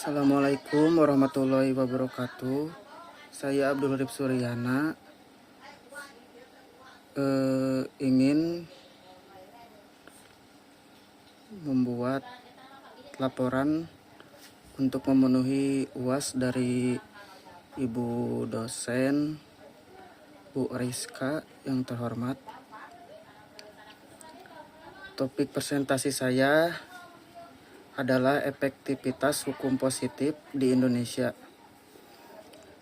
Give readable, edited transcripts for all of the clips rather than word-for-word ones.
Assalamualaikum warahmatullahi wabarakatuh. Saya Abdul Rif Suryana ingin membuat laporan untuk memenuhi UAS dari Ibu dosen Bu Rizka yang terhormat. Topik presentasi saya adalah efektivitas hukum positif di Indonesia.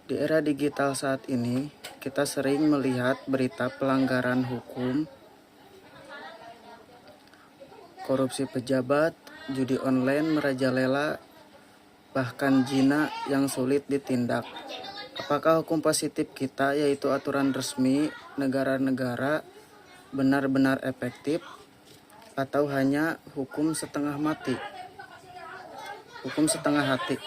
Di era digital saat ini, kita sering melihat berita pelanggaran hukum, korupsi pejabat, judi online merajalela, bahkan zina yang sulit ditindak. Apakah hukum positif kita, yaitu aturan resmi negara-negara, benar-benar efektif, atau hanya hukum setengah mati? Hukum setengah hati.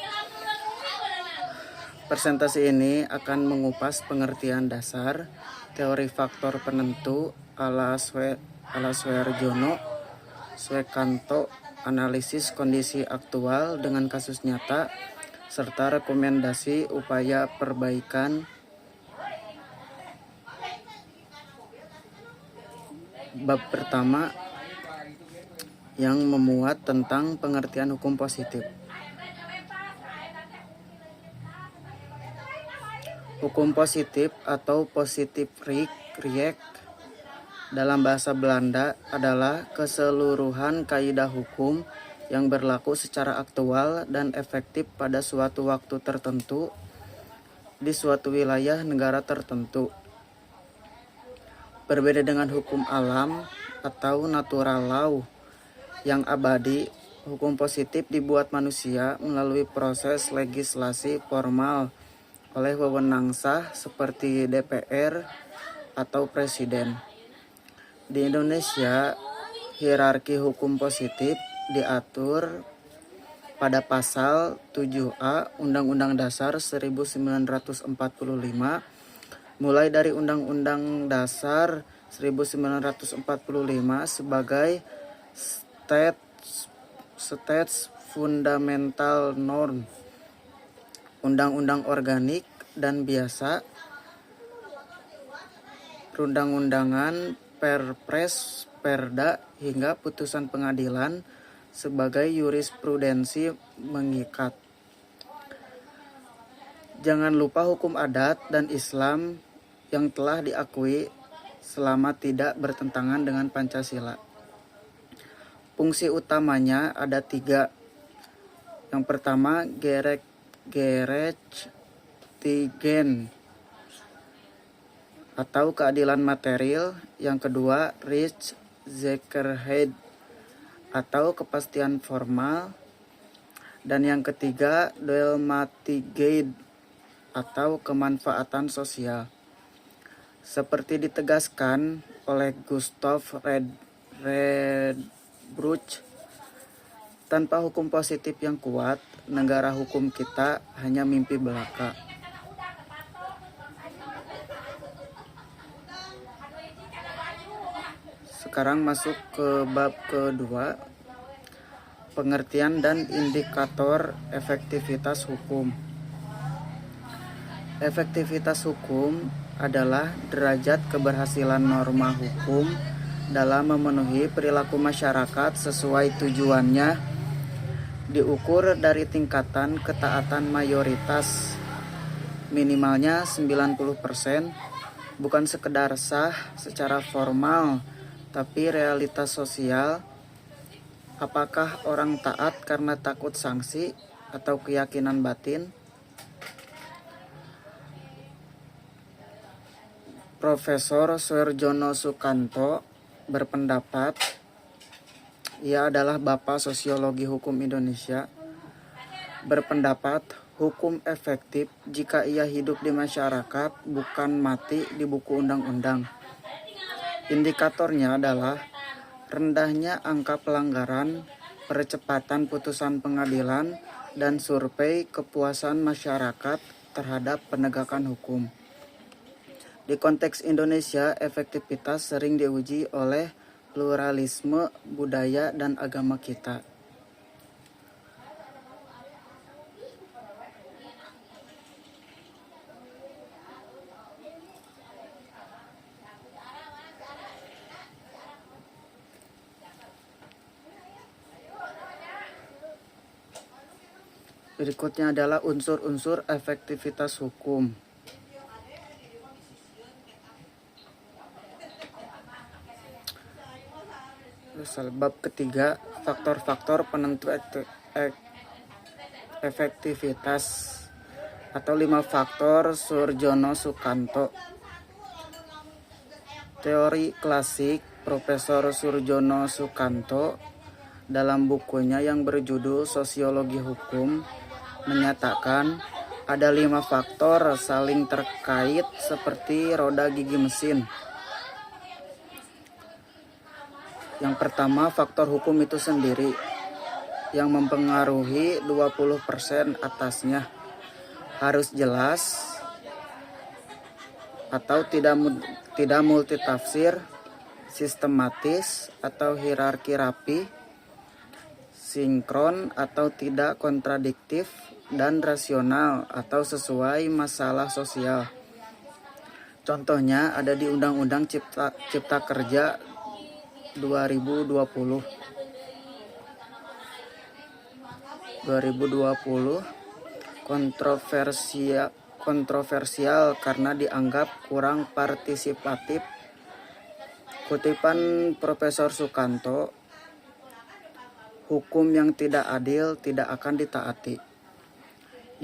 Presentasi ini akan mengupas pengertian dasar teori faktor penentu ala Suherjono, Swekanto, analisis kondisi aktual dengan kasus nyata, serta rekomendasi upaya perbaikan. Bab pertama yang memuat tentang pengertian hukum positif. Hukum positif atau positive recht dalam bahasa Belanda adalah keseluruhan kaidah hukum yang berlaku secara aktual dan efektif pada suatu waktu tertentu di suatu wilayah negara tertentu. Berbeda dengan hukum alam atau natural law yang abadi, hukum positif dibuat manusia melalui proses legislasi formal oleh wewenang sah seperti DPR atau Presiden. Di Indonesia, hierarki hukum positif diatur pada pasal 7A Undang-Undang Dasar 1945, mulai dari Undang-Undang Dasar 1945 sebagai State Fundamental Norm, Undang-Undang Organik dan Biasa, Perundang-undangan, Perpres, Perda, hingga putusan pengadilan sebagai jurisprudensi mengikat. Jangan lupa hukum adat dan Islam yang telah diakui selama tidak bertentangan dengan Pancasila. Fungsi utamanya ada 3. Yang pertama, gerechtigen atau keadilan material, yang kedua Rechtszekerheid atau kepastian formal, dan yang ketiga Doelmatigheid atau kemanfaatan sosial. Seperti ditegaskan oleh Gustav Redbruch, tanpa hukum positif yang kuat, negara hukum kita hanya mimpi belaka. Sekarang masuk ke bab kedua, pengertian dan indikator efektivitas hukum. Efektivitas hukum adalah derajat keberhasilan norma hukum dalam memenuhi perilaku masyarakat sesuai tujuannya, diukur dari tingkatan ketaatan mayoritas minimalnya 90%, bukan sekedar sah secara formal tapi realitas sosial. Apakah orang taat karena takut sanksi atau keyakinan batin? Profesor Suherjono Sukanto berpendapat, ia adalah Bapak Sosiologi Hukum Indonesia, berpendapat hukum efektif jika ia hidup di masyarakat, bukan mati di buku undang-undang. Indikatornya adalah rendahnya angka pelanggaran, percepatan putusan pengadilan, dan survei kepuasan masyarakat terhadap penegakan hukum. Di konteks Indonesia, efektivitas sering diuji oleh pluralisme budaya dan agama kita. Berikutnya adalah unsur-unsur efektivitas hukum. Bab ketiga, faktor-faktor penentu efektivitas atau 5 faktor Surjono Sukanto. Teori klasik Profesor Surjono Sukanto dalam bukunya yang berjudul Sosiologi Hukum menyatakan ada 5 faktor saling terkait seperti roda gigi mesin. Yang pertama, faktor hukum itu sendiri yang mempengaruhi 20% atasnya. Harus jelas atau tidak multitafsir, sistematis atau hierarki rapi, sinkron atau tidak kontradiktif, dan rasional atau sesuai masalah sosial. Contohnya ada di Undang-Undang Cipta Kerja 2020 kontroversial karena dianggap kurang partisipatif. Kutipan Profesor Sukanto, hukum yang tidak adil tidak akan ditaati.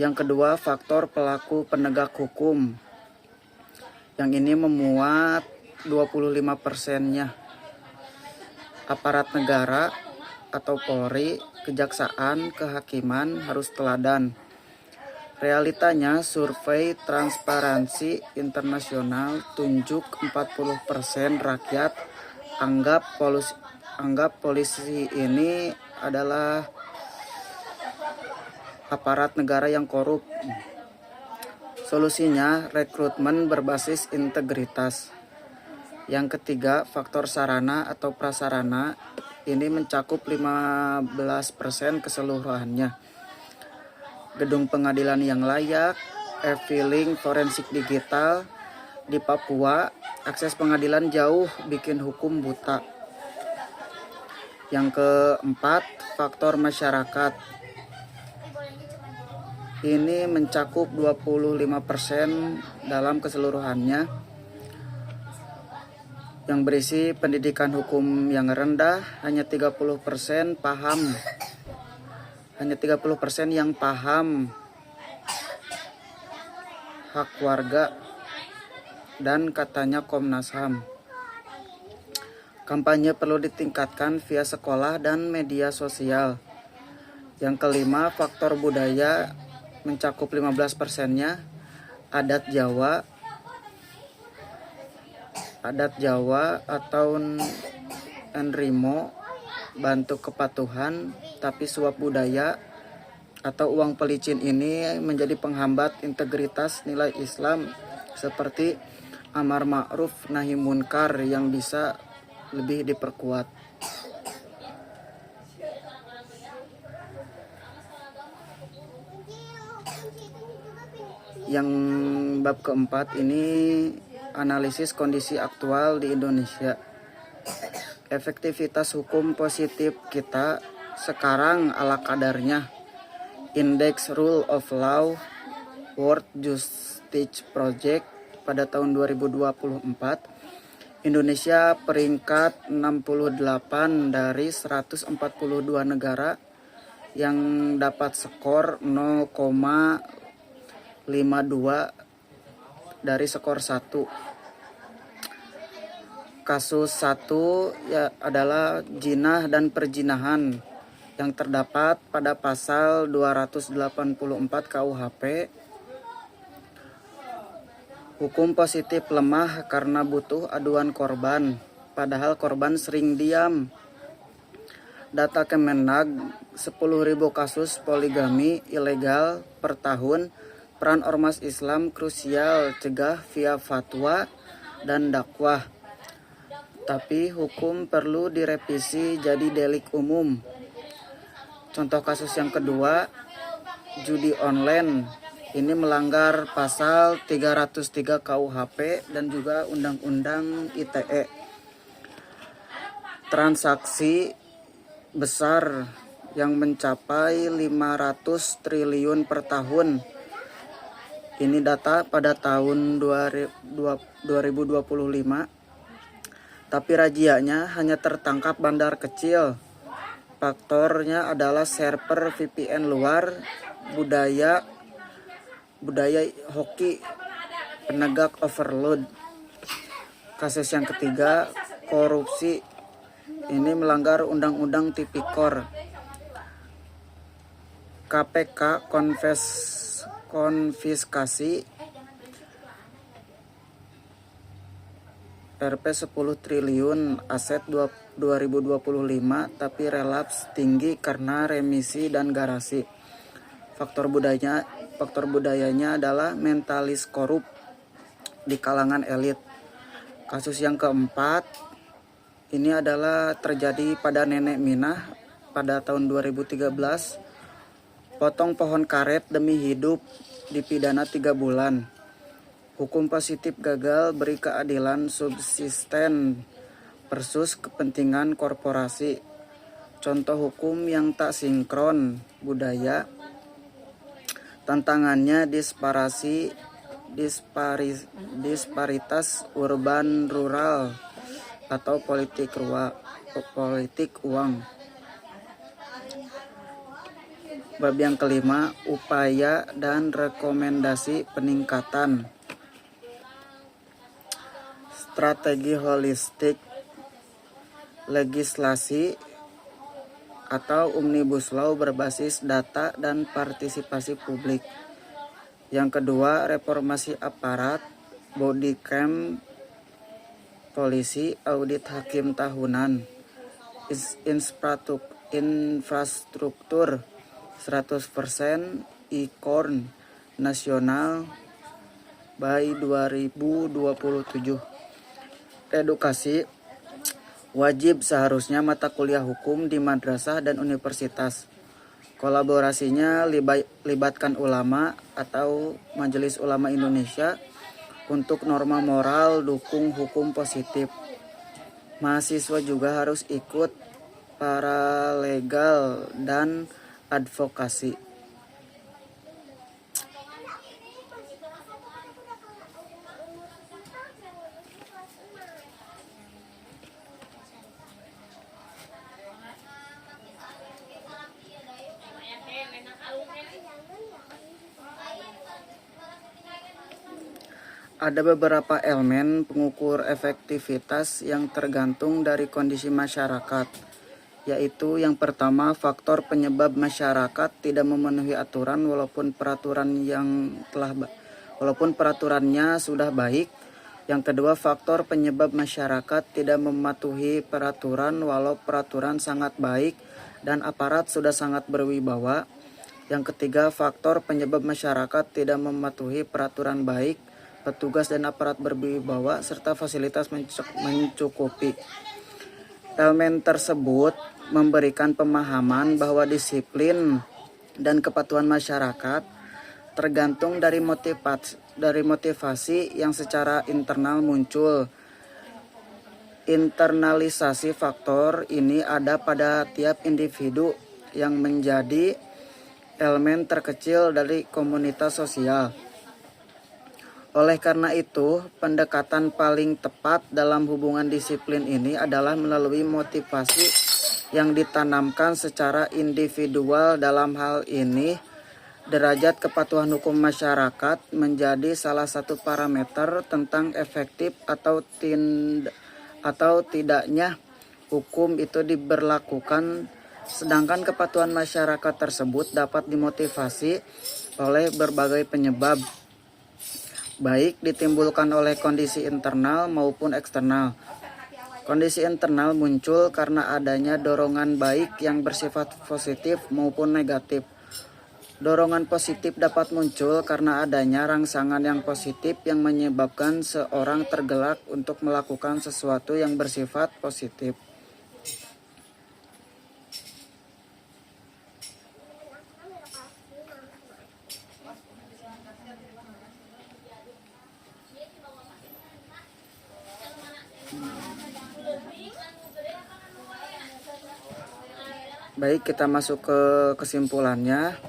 Yang kedua, faktor pelaku penegak hukum. Yang ini memuat 25%-nya. Aparat negara atau Polri, kejaksaan, kehakiman harus teladan. Realitanya, survei Transparansi Internasional tunjuk 40% rakyat anggap polisi ini adalah aparat negara yang korup. Solusinya, rekrutmen berbasis integritas. Yang ketiga, faktor sarana atau prasarana ini mencakup 15% keseluruhannya. Gedung pengadilan yang layak, e-filing forensik digital. Di Papua, akses pengadilan jauh bikin hukum buta. Yang keempat, faktor masyarakat. Ini mencakup 25% dalam keseluruhannya. Yang berisi pendidikan hukum yang rendah, hanya 30% paham. Hanya 30% yang paham hak warga, dan katanya Komnas HAM. Kampanye perlu ditingkatkan via sekolah dan media sosial. Yang kelima, faktor budaya mencakup 15%-nya. Adat Jawa atau Enrimo, bantu kepatuhan tapi suap budaya atau uang pelicin ini menjadi penghambat integritas nilai Islam seperti amar ma'ruf nahi munkar yang bisa lebih diperkuat. Yang bab keempat ini analisis kondisi aktual di Indonesia. Efektivitas hukum positif kita sekarang ala kadarnya. Indeks Rule of Law World Justice Project pada tahun 2024, Indonesia peringkat 68 dari 142 negara yang dapat skor 0,52 dari skor 1. Kasus 1 adalah jinah dan perjinahan yang terdapat pada pasal 284 KUHP. Hukum positif lemah karena butuh aduan korban, padahal korban sering diam. Data Kemenag, 10.000 kasus poligami ilegal per tahun. Peran ormas Islam krusial, cegah via fatwa dan dakwah. Tapi hukum perlu direvisi jadi delik umum. Contoh kasus yang kedua, judi online. Ini melanggar pasal 303 KUHP dan juga Undang-Undang ITE. Transaksi besar yang mencapai 500 triliun per tahun. Ini data pada tahun 2025. Tapi rajianya hanya tertangkap bandar kecil. Faktornya adalah server VPN luar, budaya hoki, penegak overload. Kasus yang ketiga, korupsi. Ini melanggar Undang-Undang Tipikor. KPK konfiskasi Rp 10 triliun aset 2025 tapi relaps tinggi karena remisi dan garasi. Faktor budayanya adalah mentalis korup di kalangan elit. Kasus yang keempat ini adalah terjadi pada Nenek Minah pada tahun 2013. Potong pohon karet demi hidup, dipidana 3 bulan. Hukum positif gagal beri keadilan subsisten versus kepentingan korporasi. Contoh hukum yang tak sinkron budaya. Tantangannya disparitas urban rural atau politik uang. Bab yang kelima, upaya dan rekomendasi peningkatan. Strategi holistik legislasi atau omnibus law berbasis data dan partisipasi publik. Yang kedua, reformasi aparat, body cam polisi, audit hakim tahunan, infrastruktur 100% e-corn nasional by 2027. Edukasi wajib seharusnya mata kuliah hukum di madrasah dan universitas. Kolaborasinya libatkan ulama atau Majelis Ulama Indonesia untuk norma moral, dukung hukum positif. Mahasiswa juga harus ikut paralegal dan advokasi. Ada beberapa elemen pengukur efektivitas yang tergantung dari kondisi masyarakat, yaitu yang pertama, faktor penyebab masyarakat tidak memenuhi aturan walaupun peraturannya sudah baik. Yang kedua, faktor penyebab masyarakat tidak mematuhi peraturan walau peraturan sangat baik dan aparat sudah sangat berwibawa. Yang ketiga, faktor penyebab masyarakat tidak mematuhi peraturan baik, petugas dan aparat berwibawa, serta fasilitas mencukupi. Elemen tersebut memberikan pemahaman bahwa disiplin dan kepatuhan masyarakat tergantung dari motivasi yang secara internal muncul. Internalisasi faktor ini ada pada tiap individu yang menjadi elemen terkecil dari komunitas sosial. Oleh karena itu, pendekatan paling tepat dalam hubungan disiplin ini adalah melalui motivasi yang ditanamkan secara individual. Dalam hal ini, derajat kepatuhan hukum masyarakat menjadi salah satu parameter tentang efektif atau tidaknya hukum itu diberlakukan, sedangkan kepatuhan masyarakat tersebut dapat dimotivasi oleh berbagai penyebab, baik ditimbulkan oleh kondisi internal maupun eksternal. Kondisi internal muncul karena adanya dorongan baik yang bersifat positif maupun negatif. Dorongan positif dapat muncul karena adanya rangsangan yang positif yang menyebabkan seorang tergerak untuk melakukan sesuatu yang bersifat positif. Baik, kita masuk ke kesimpulannya.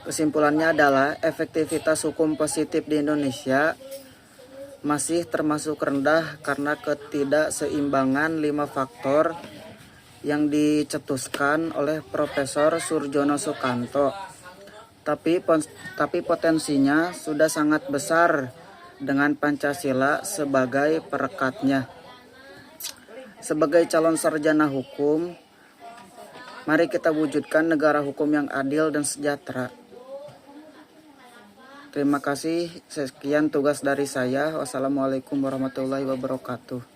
Kesimpulannya adalah efektivitas hukum positif di Indonesia masih termasuk rendah karena ketidakseimbangan 5 faktor yang dicetuskan oleh Profesor Surjono Sukanto. Tapi potensinya sudah sangat besar dengan Pancasila sebagai perekatnya. Sebagai calon sarjana hukum, mari kita wujudkan negara hukum yang adil dan sejahtera. Terima kasih, sekian tugas dari saya. Wassalamualaikum warahmatullahi wabarakatuh.